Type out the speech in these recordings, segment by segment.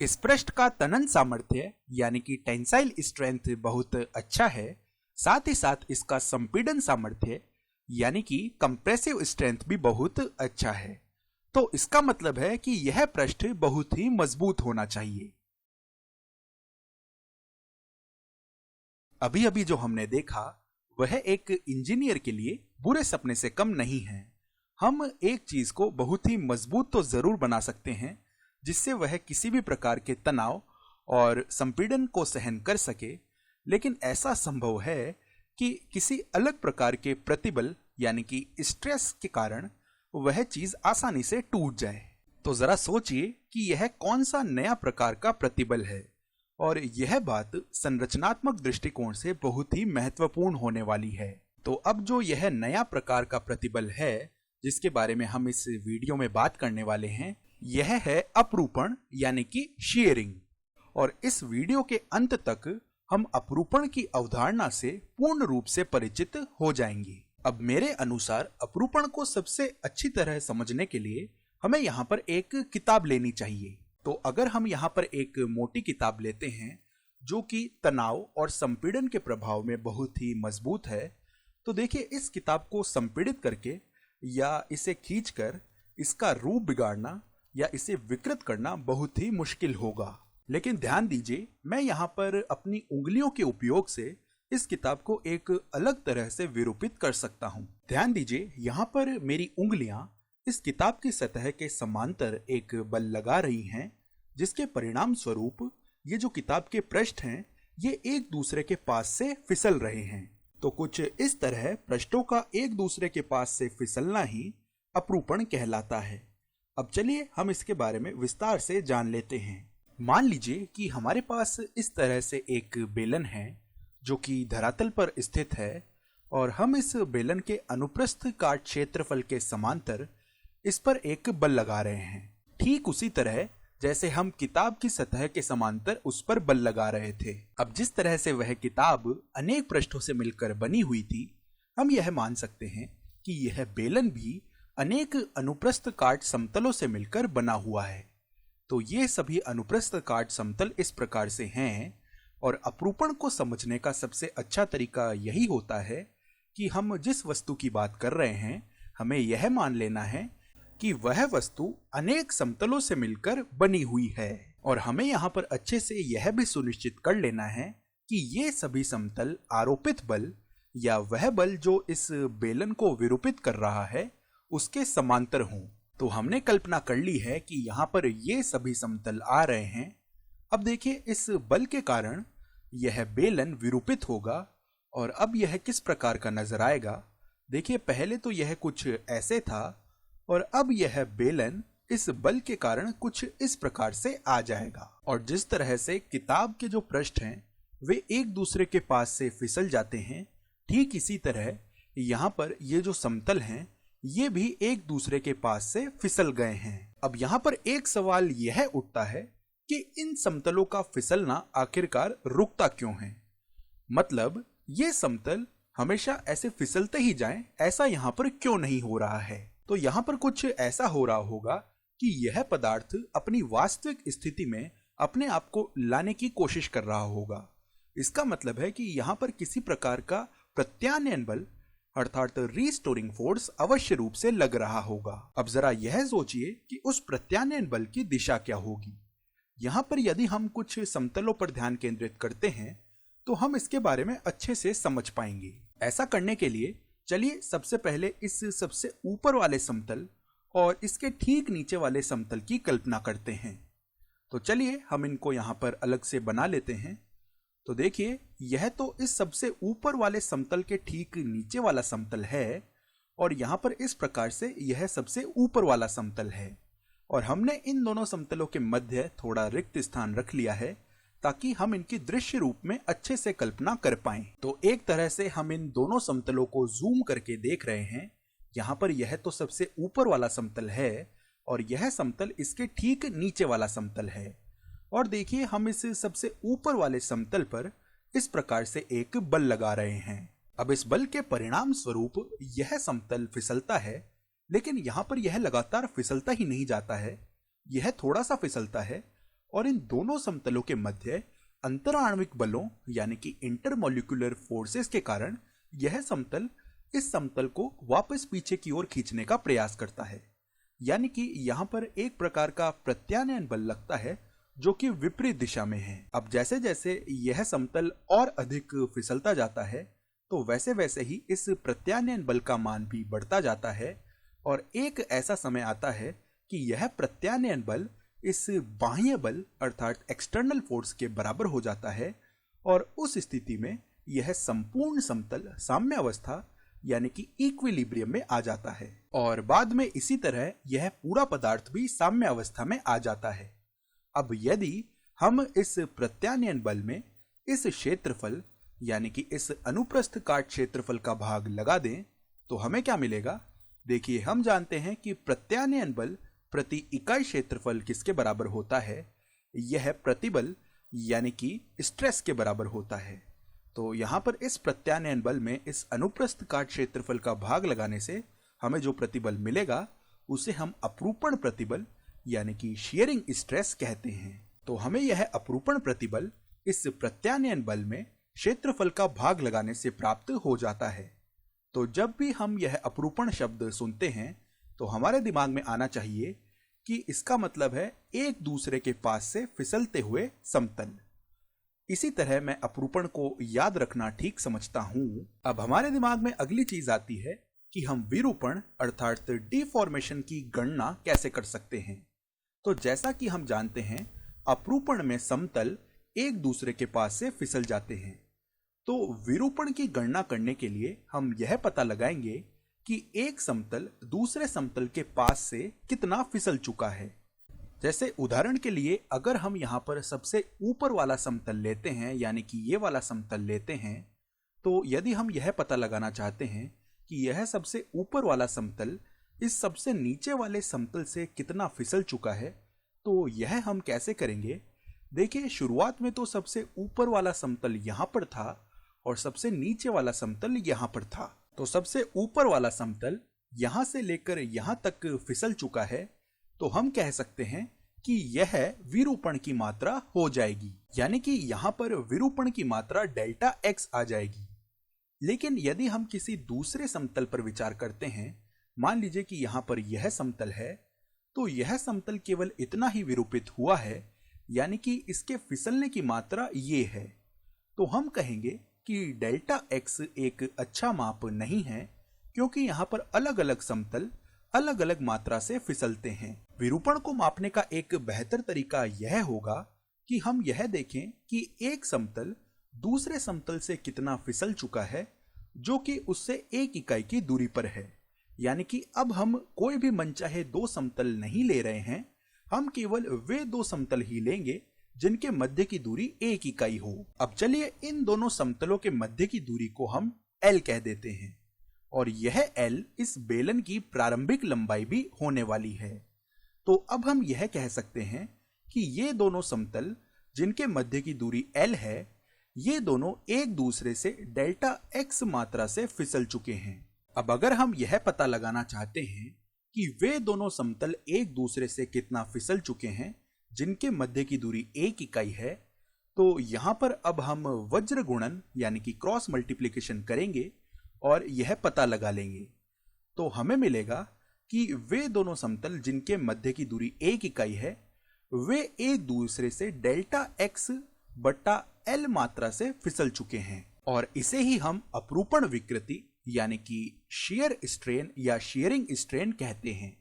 इस पृष्ठ का तनन सामर्थ्य यानी कि टेंसाइल स्ट्रेंथ बहुत अच्छा है। साथ ही साथ इसका संपीड़न सामर्थ्य यानी कि कंप्रेसिव स्ट्रेंथ भी बहुत अच्छा है। तो इसका मतलब है कि यह पृष्ठ बहुत ही मजबूत होना चाहिए। अभी अभी जो हमने देखा वह एक इंजीनियर के लिए बुरे सपने से कम नहीं है। हम एक चीज को बहुत ही मजबूत तो जरूर बना सकते हैं जिससे वह किसी भी प्रकार के तनाव और संपीड़न को सहन कर सके, लेकिन ऐसा संभव है कि किसी अलग प्रकार के प्रतिबल यानी कि स्ट्रेस के कारण वह चीज आसानी से टूट जाए। तो जरा सोचिए कि यह कौन सा नया प्रकार का प्रतिबल है, और यह बात संरचनात्मक दृष्टिकोण से बहुत ही महत्वपूर्ण होने वाली है। तो अब जो यह नया प्रकार का प्रतिबल है जिसके बारे में हम इस वीडियो में बात करने वाले हैं, यह है अपरूपण यानी कि शीयरिंग। और इस वीडियो के अंत तक हम अपरूपण की अवधारणा से पूर्ण रूप से परिचित हो जाएंगे। अब मेरे अनुसार अपरूपण को सबसे अच्छी तरह समझने के लिए हमें यहाँ पर एक किताब लेनी चाहिए। तो अगर हम यहाँ पर एक मोटी किताब लेते हैं जो कि तनाव और संपीड़न के प्रभाव में बहुत ही मजबूत है, तो देखिए इस किताब को संपीड़ित करके या इसे खींचकर इसका रूप बिगाड़ना या इसे विकृत करना बहुत ही मुश्किल होगा। लेकिन ध्यान दीजिए, मैं यहाँ पर अपनी उंगलियों के उपयोग से इस किताब को एक अलग तरह से विरूपित कर सकता हूँ। ध्यान दीजिए, यहाँ पर मेरी उंगलियां इस किताब की सतह के समांतर एक बल लगा रही हैं, जिसके परिणाम स्वरूप ये जो किताब के पृष्ठ हैं ये एक दूसरे के पास से फिसल रहे हैं। तो कुछ इस तरह पृष्ठों का एक दूसरे के पास से फिसलना ही अपरूपण कहलाता है। अब चलिए हम इसके बारे में विस्तार से जान लेते हैं। मान लीजिए कि हमारे पास इस तरह से एक बेलन है जो कि धरातल पर स्थित है, और हम इस बेलन के अनुप्रस्थ काट क्षेत्रफल के समांतर इस पर एक बल लगा रहे हैं, ठीक उसी तरह जैसे हम किताब की सतह के समांतर उस पर बल लगा रहे थे। अब जिस तरह से वह किताब अनेक पृष्ठों से मिलकर बनी हुई थी, हम यह मान सकते हैं कि यह बेलन भी अनेक अनुप्रस्थ काट समतलों से मिलकर बना हुआ है। तो ये सभी अनुप्रस्थ काट समतल इस प्रकार से हैं, और अपरूपण को समझने का सबसे अच्छा तरीका यही होता है कि हम जिस वस्तु की बात कर रहे हैं हमें यह मान लेना है कि वह वस्तु अनेक समतलों से मिलकर बनी हुई है, और हमें यहाँ पर अच्छे से यह भी सुनिश्चित कर लेना है कि ये सभी समतल आरोपित बल या वह बल जो इस बेलन को विरूपित कर रहा है उसके समांतर हों। तो हमने कल्पना कर ली है कि यहाँ पर ये सभी समतल आ रहे हैं। अब देखिए इस बल के कारण यह बेलन विरूपित होगा, और अब यह किस प्रकार का नजर आएगा। देखिए पहले तो यह कुछ ऐसे था, और अब यह बेलन इस बल के कारण कुछ इस प्रकार से आ जाएगा। और जिस तरह से किताब के जो पृष्ठ हैं वे एक दूसरे के पास से फिसल जाते हैं, ठीक इसी तरह यहाँ पर ये जो समतल हैं ये भी एक दूसरे के पास से फिसल गए हैं। अब यहाँ पर एक सवाल यह उठता है कि इन समतलों का फिसलना आखिरकार रुकता क्यों है। मतलब ये समतल हमेशा ऐसे फिसलते ही जाएं, ऐसा यहाँ पर क्यों नहीं हो रहा है। तो यहाँ पर कुछ ऐसा हो रहा होगा कि यह पदार्थ अपनी वास्तविक स्थिति में अपने आप को लाने की कोशिश कर रहा होगा। इसका मतलब है कि यहाँ पर किसी प्रकार का प्रत्यानयन बल अर्थात रीस्टोरिंग फोर्स अवश्य रूप से लग रहा होगा। अब जरा यह सोचिए कि उस प्रत्यानयन बल की दिशा क्या होगी। यहाँ पर यदि हम कुछ समतलों पर ध्यान केंद्रित करते हैं तो हम इसके बारे में अच्छे से समझ पाएंगे। ऐसा करने के लिए चलिए सबसे पहले इस सबसे ऊपर वाले समतल और इसके ठीक नीचे वाले समतल की कल्पना करते हैं। तो चलिए हम इनको यहाँ पर अलग से बना लेते हैं। तो देखिए यह तो इस सबसे ऊपर वाले समतल के ठीक नीचे वाला समतल है, और यहाँ पर इस प्रकार से यह सबसे ऊपर वाला समतल है, और हमने इन दोनों समतलों के मध्य थोड़ा रिक्त स्थान रख लिया है ताकि हम इनकी दृश्य रूप में अच्छे से कल्पना कर पाएं। तो एक तरह से हम इन दोनों समतलों को जूम करके देख रहे हैं। यहाँ पर यह तो सबसे ऊपर वाला समतल है और यह समतल इसके ठीक नीचे वाला समतल है, और देखिए हम इस सबसे ऊपर वाले समतल पर इस प्रकार से एक बल लगा रहे हैं। अब इस बल के परिणाम स्वरूप यह समतल फिसलता है, लेकिन यहाँ पर यह लगातार फिसलता ही नहीं जाता है, यह थोड़ा सा फिसलता है और इन दोनों समतलों के मध्य अंतराण्विक बलों यानी कि इंटरमोलिकुलर फोर्सेस के कारण यह समतल इस समतल को वापस पीछे की ओर खींचने का प्रयास करता है। यानी कि यहां पर एक प्रकार का प्रत्यानयन बल लगता है जो कि विपरीत दिशा में है। अब जैसे जैसे यह समतल और अधिक फिसलता जाता है तो वैसे वैसे ही इस प्रत्यानयन बल का मान भी बढ़ता जाता है और एक ऐसा समय आता है कि यह प्रत्यानयन बल इस बाह्य बल अर्थात एक्सटर्नल फोर्स के बराबर हो जाता है और उस स्थिति में यह संपूर्ण समतल साम्यावस्था यानी कि इक्विलिब्रियम में आ जाता है और बाद में इसी तरह यह पूरा पदार्थ भी साम्यावस्था में आ जाता है। अब यदि हम इस प्रत्यानयन बल में इस क्षेत्रफल यानी कि इस अनुप्रस्थ काट क्षेत्रफल का भाग लगा दें तो हमें क्या मिलेगा। देखिए, हम जानते हैं कि प्रत्यानयन बल प्रति इकाई क्षेत्रफल किसके बराबर होता है, यह प्रतिबल यानी कि स्ट्रेस के बराबर होता है। तो यहां पर इस प्रत्यानयन बल में इस अनुप्रस्थ काट क्षेत्रफल का भाग लगाने से हमें जो प्रतिबल मिलेगा उसे हम अपरूपण प्रतिबल यानी कि शियरिंग स्ट्रेस कहते हैं। तो हमें यह अपरूपण प्रतिबल इस प्रत्यानयन बल में क्षेत्रफल का भाग लगाने से प्राप्त हो जाता है। तो जब भी हम यह अपरूपण शब्द सुनते हैं तो हमारे दिमाग में आना चाहिए कि इसका मतलब है एक दूसरे के पास से फिसलते हुए समतल। इसी तरह मैं अपरूपण को याद रखना ठीक समझता हूं। अब हमारे दिमाग में अगली चीज आती है कि हम विरूपण अर्थात डिफॉर्मेशन की गणना कैसे कर सकते हैं। तो जैसा कि हम जानते हैं अपरूपण में समतल एक दूसरे के पास से फिसल जाते हैं। तो विरूपण की गणना करने के लिए हम यह पता लगाएंगे कि एक समतल दूसरे समतल के पास से कितना फिसल चुका है। जैसे उदाहरण के लिए अगर हम यहाँ पर सबसे ऊपर वाला समतल लेते हैं यानी कि ये वाला समतल लेते हैं तो यदि हम यह पता लगाना चाहते हैं कि यह सबसे ऊपर वाला समतल इस सबसे नीचे वाले समतल से कितना फिसल चुका है तो यह हम कैसे करेंगे। देखिए, शुरुआत में तो सबसे ऊपर वाला समतल यहाँ पर था और सबसे नीचे वाला समतल यहाँ पर था। तो सबसे ऊपर वाला समतल यहाँ से लेकर यहाँ तक फिसल चुका है तो हम कह सकते हैं कि यह विरूपण की मात्रा हो जाएगी, यानी कि यहाँ पर विरूपण की मात्रा डेल्टा एक्स आ जाएगी। लेकिन यदि हम किसी दूसरे समतल पर विचार करते हैं, मान लीजिए कि यहाँ पर यह समतल है, तो यह समतल केवल इतना ही विरूपित हुआ है, यानी कि इसके फिसलने की मात्रा ये है। तो हम कहेंगे कि डेल्टा एक्स एक अच्छा माप नहीं है क्योंकि यहाँ पर अलग अलग समतल अलग अलग मात्रा से फिसलते हैं। विरूपण को मापने का एक बेहतर तरीका यह होगा कि हम यह देखें कि एक समतल दूसरे समतल से कितना फिसल चुका है जो कि उससे एक इकाई की दूरी पर है। यानी कि अब हम कोई भी मनचाहे दो समतल नहीं ले रहे हैं, हम केवल वे दो समतल ही लेंगे जिनके मध्य की दूरी एक इकाई हो। अब चलिए इन दोनों समतलों के मध्य की दूरी को हम L कह देते हैं और यह L इस बेलन की प्रारंभिक लंबाई भी होने वाली है। तो अब हम यह कह सकते हैं कि ये दोनों समतल जिनके मध्य की दूरी L है, ये दोनों एक दूसरे से डेल्टा x मात्रा से फिसल चुके हैं। अब अगर हम यह पता लगाना चाहते हैं कि वे दोनों समतल एक दूसरे से कितना फिसल चुके हैं जिनके मध्य की दूरी एक इकाई है, तो यहां पर अब हम वज्र गुणन यानी कि क्रॉस मल्टीप्लिकेशन करेंगे और यह पता लगा लेंगे। तो हमें मिलेगा कि वे दोनों समतल जिनके मध्य की दूरी एक इकाई है वे एक दूसरे से डेल्टा x बट्टा L मात्रा से फिसल चुके हैं और इसे ही हम अपरूपण विकृति यानी कि शियर स्ट्रेन या शियरिंग स्ट्रेन कहते हैं।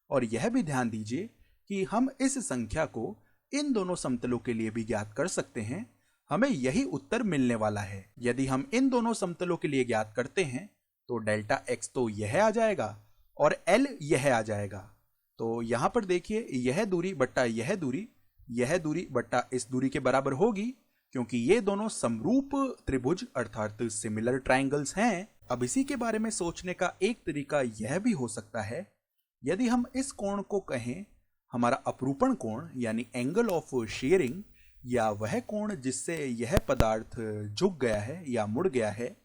और यह भी ध्यान दीजिए कि हम इस संख्या को इन दोनों समतलों के लिए भी ज्ञात कर सकते हैं। हमें यही उत्तर मिलने वाला है। यदि हम इन दोनों समतलों के लिए ज्ञात करते हैं तो डेल्टा x तो यह आ जाएगा और L यह आ जाएगा। तो यहां पर देखिए, यह दूरी बट्टा यह दूरी बट्टा इस दूरी के बराबर होगी क्योंकि ये दोनों समरूप त्रिभुज अर्थात सिमिलर ट्रायंगल्स हैं। अब इसी के बारे में सोचने का एक तरीका यह भी हो सकता है, यदि हम इस कोण को कहें हमारा अपरूपण कोण यानी एंगल ऑफ शेयरिंग या वह कोण जिससे यह पदार्थ झुक गया है या मुड़ गया है,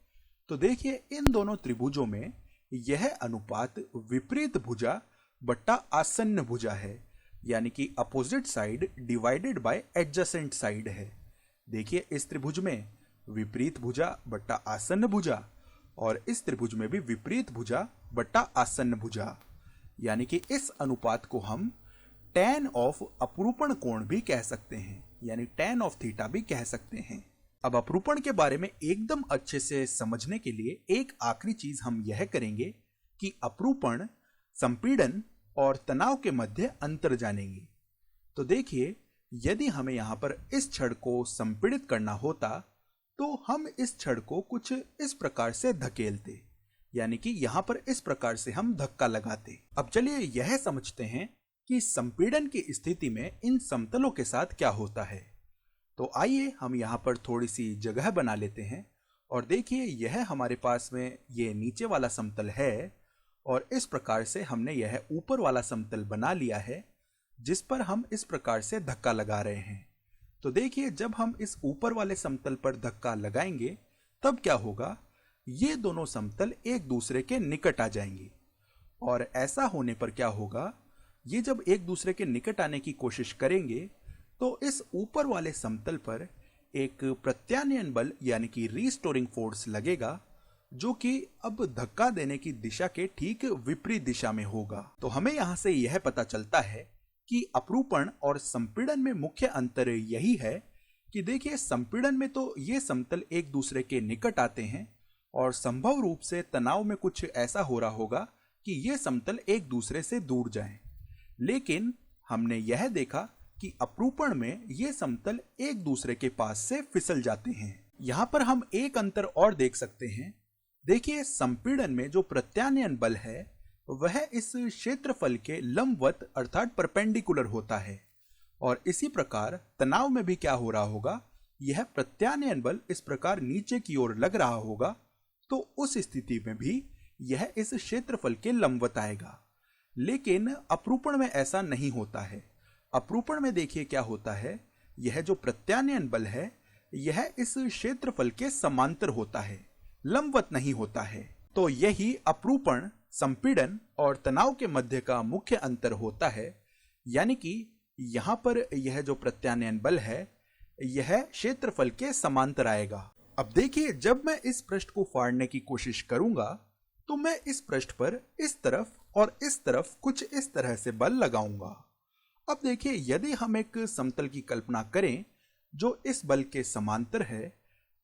तो देखिए इन दोनों त्रिभुजों में यह अनुपात विपरीत भुजा बट्टा आसन्न भुजा है। यानी कि opposite side divided by adjacent side है। देखिए इस त्रिभुज में विपरीत भुजा बट्टा आसन्न भुजा और इस त्रिभुज में भी विपरीत भुजा बट्टा आसन्न भुजा, यानी कि इस अनुपात को हम tan ऑफ अपरूपण कोण भी कह सकते हैं, यानी tan ऑफ थीटा भी कह सकते हैं। अब अपरूपण के बारे में एकदम अच्छे से समझने के लिए एक आखिरी चीज हम यह करेंगे कि अपरूपण, संपीड़न और तनाव के मध्य अंतर जानेंगे। तो देखिए, यदि हमें यहां पर इस छड़ को संपीड़ित करना होता तो हम इस छड़ को कुछ इस प्रकार से धकेलते, यानी कि यहां पर इस प्रकार से हम धक्का लगाते। अब चलिए यह समझते हैं कि संपीड़न की स्थिति में इन समतलों के साथ क्या होता है। तो आइए हम यहां पर थोड़ी सी जगह बना लेते हैं और देखिए यह हमारे पास में ये नीचे वाला समतल है और इस प्रकार से हमने यह ऊपर वाला समतल बना लिया है जिस पर हम इस प्रकार से धक्का लगा रहे हैं। तो देखिए जब हम इस ऊपर वाले समतल पर धक्का लगाएंगे तब क्या होगा, ये दोनों समतल एक दूसरे के निकट आ जाएंगे और ऐसा होने पर क्या होगा, ये जब एक दूसरे के निकट आने की कोशिश करेंगे तो इस ऊपर वाले समतल पर एक प्रत्यानयन बल यानी कि रीस्टोरिंग फोर्स लगेगा जो कि अब धक्का देने की दिशा के ठीक विपरीत दिशा में होगा। तो हमें यहां से यह पता चलता है कि अपरूपण और संपीड़न में मुख्य अंतर यही है कि देखिए संपीड़न में तो ये समतल एक दूसरे के निकट आते हैं और संभव रूप से तनाव में कुछ ऐसा हो रहा होगा कि ये समतल एक दूसरे से दूर जाएं। लेकिन हमने यह देखा कि अपरूपण में ये समतल एक दूसरे के पास से फिसल जाते हैं। यहां पर हम एक अंतर और देख सकते हैं। देखिए संपीड़न में जो प्रत्यानयन बल है वह इस क्षेत्रफल के लंबवत अर्थात परपेंडिकुलर होता है और इसी प्रकार तनाव में भी क्या हो रहा होगा, यह प्रत्यानयन बल इस प्रकार नीचे की ओर लग रहा होगा तो उस स्थिति में भी यह इस क्षेत्रफल के लंबवत आएगा। लेकिन अपरूपण में ऐसा नहीं होता है। अपरूपण में देखिए क्या होता है, यह जो प्रत्यानयन बल है यह इस क्षेत्रफल के समांतर होता है, लंबवत नहीं होता है। तो यही अपरूपण, संपीड़न और तनाव के मध्य का मुख्य अंतर होता है, यानी कि यहां पर यह जो प्रत्यानयन बल है यह क्षेत्रफल के समांतर आएगा। अब देखिए जब मैं इस पृष्ठ को फाड़ने की कोशिश करूंगा तो मैं इस पृष्ठ पर इस तरफ और इस तरफ कुछ इस तरह से बल लगाऊंगा। अब देखिए यदि हम एक समतल की कल्पना करें जो इस बल के समांतर है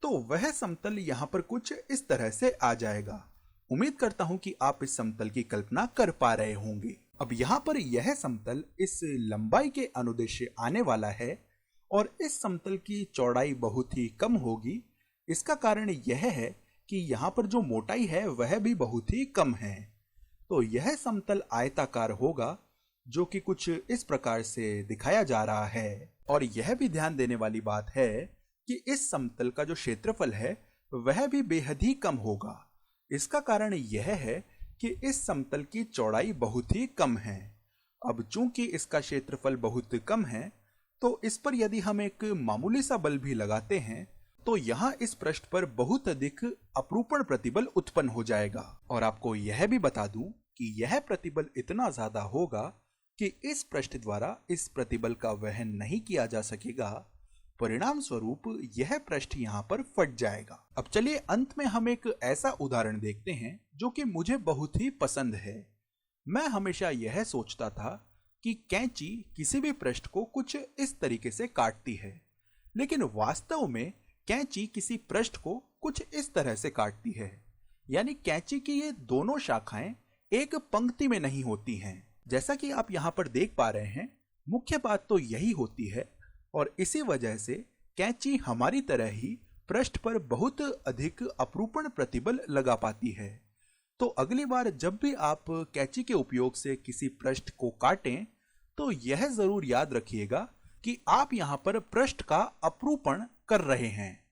तो वह समतल यहां पर कुछ इस तरह से आ जाएगा। उम्मीद करता हूं कि आप इस समतल की कल्पना कर पा रहे होंगे। अब यहां पर यह समतल इस लंबाई के अनुदेश आने वाला है और इस समतल की चौड़ाई बहुत ही कम होगी। इसका कारण यह है कि यहां पर जो मोटाई है वह भी बहुत ही कम है। तो यह समतल आयताकार होगा जो कि कुछ इस प्रकार से दिखाया जा रहा है। और यह भी ध्यान देने वाली बात है कि इस समतल का जो क्षेत्रफल है वह भी बेहद ही कम होगा। इसका कारण यह है कि इस समतल की चौड़ाई बहुत ही कम है। अब चूंकि इसका क्षेत्रफल बहुत कम है तो इस पर यदि हम एक मामूली सा बल भी लगाते हैं तो यहाँ इस पृष्ठ पर बहुत अधिक अपरूपण प्रतिबल उत्पन्न हो जाएगा। और आपको यह भी बता दूं कि यह प्रतिबल इतना ज्यादा होगा कि इस पृष्ठ द्वारा इस प्रतिबल का वहन नहीं किया जा सकेगा। परिणाम स्वरूप यह पृष्ठ यहाँ पर फट जाएगा। अब चलिए अंत में हम एक ऐसा उदाहरण देखते हैं जो कि मुझे बहुत ही पसंद है। मैं हमेशा यह सोचता था कि कैंची किसी भी पृष्ठ को कुछ इस तरीके से काटती है, लेकिन वास्तव में कैंची किसी पृष्ठ को कुछ इस तरह से काटती है। यानी कैंची की ये दोनों शाखाएं एक पंक्ति में नहीं होती हैं। जैसा कि आप यहाँ पर देख पा रहे हैं, मुख्य बात तो यही होती है और इसी वजह से कैंची हमारी तरह ही पृष्ठ पर बहुत अधिक अपरूपण प्रतिबल लगा पाती है। तो अगली बार जब भी आप कैंची के उपयोग से किसी पृष्ठ को काटें तो यह जरूर याद रखिएगा कि आप यहाँ पर पृष्ठ का अपरूपण कर रहे हैं।